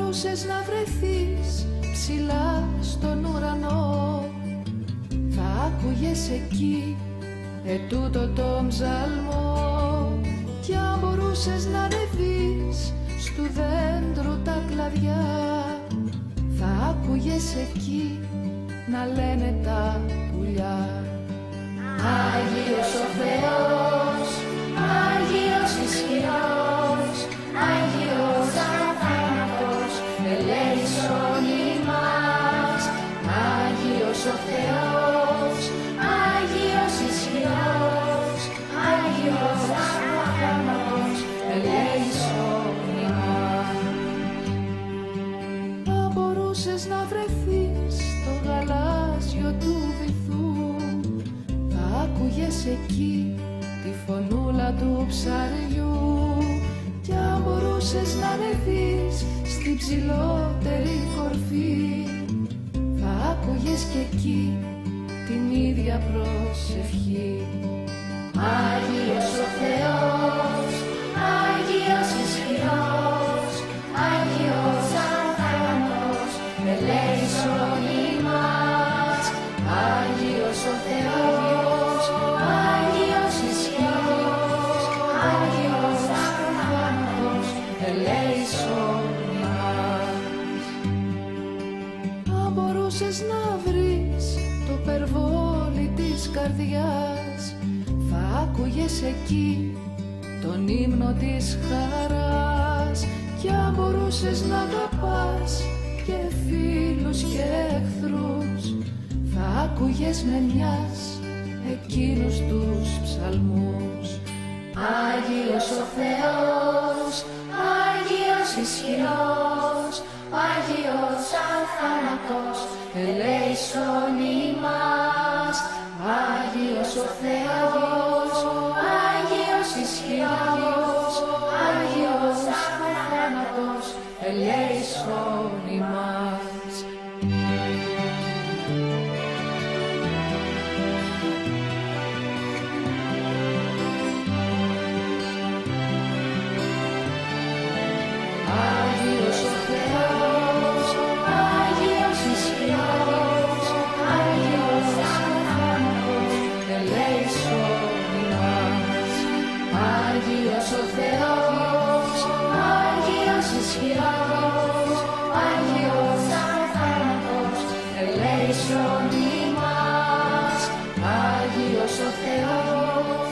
μπορούσες να βρεθείς ψηλά στον ουρανό, θα άκουγες εκεί ετούτο τον ψαλμό. Κι αν μπορούσες να ανεβείς στου δέντρου τα κλαδιά, θα άκουγες εκεί να λένε τα πουλιά. Άγιος ο Θεός, Άγιος ισχυρός, Άγιος αθάνατος, ελέησον ημάς. Άγιος ο Θεός, Άγιος ισχυρός, Άγιος αθάνατος, ελέησον ημάς. Αν μπορούσες να βρεθείς στο γαλάζιο του βυθού, θα άκουγες εκεί τη φωνούλα του ψαριού. Κι αν μπορούσες να ανεβείς στην ψηλότερη κορφή, θα άκουγες κι εκεί την ίδια προσευχή. Άγιος ο Θεός, Άγιος ισχυρός, Άγιος αθάνατος, ελέησον ημάς. Άγιος ο Θεός, Άγιος ισχυρός, Άγιος αθάνατος, ελέησον ημάς. Αν μπορούσες να βρεις το περβόλι της καρδιάς, θα άκουγες εκεί τον ύμνο της χαράς. Κι αν μπορούσες να αγαπάς και φίλους και εχθρούς, θα άκουγες με μιας εκείνους τους ψαλμούς. Άγιος ο Θεός, Άγιος ισχυρός, Άγιος αθάνατος, ελέησον ημάς. Άγιος ο Θεός, Άγιος ισχυρός, Άγιος αθάνατος, ελέησον ημάς. Άγιος ο Θεός, Άγιος ισχυρός, Άγιος αθάνατος, ελέησον ημάς. Άγιος ο Θεός, Άγιος ισχυρός, Άγιος αθάνατος, ελέησον ημάς. Άγιος ο Θεός,